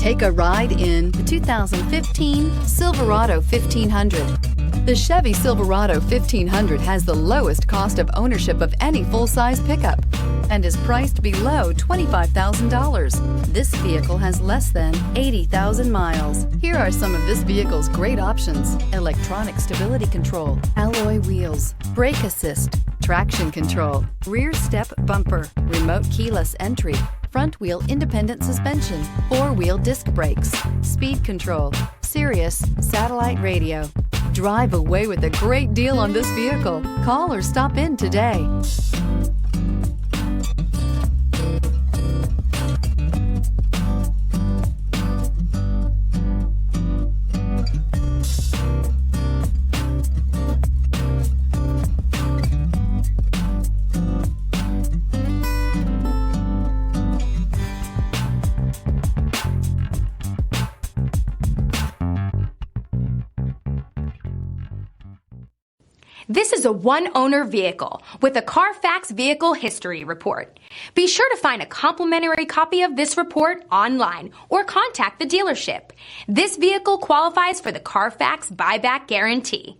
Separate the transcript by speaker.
Speaker 1: Take a ride in the 2015 Silverado 1500. The Chevy Silverado 1500 has the lowest cost of ownership of any full-size pickup and is priced below $25,000. This vehicle has less than 80,000 miles. Here are some of this vehicle's great options: electronic stability control, alloy wheels, brake assist, traction control, rear step bumper, remote keyless entry, front wheel independent suspension, four-wheel disc brakes, speed control, Sirius satellite radio. Drive away with a great deal on this vehicle. Call or stop in today.
Speaker 2: This is a one-owner vehicle with a Carfax Vehicle History Report. Be sure to find a complimentary copy of this report online or contact the dealership. This vehicle qualifies for the Carfax Buyback Guarantee.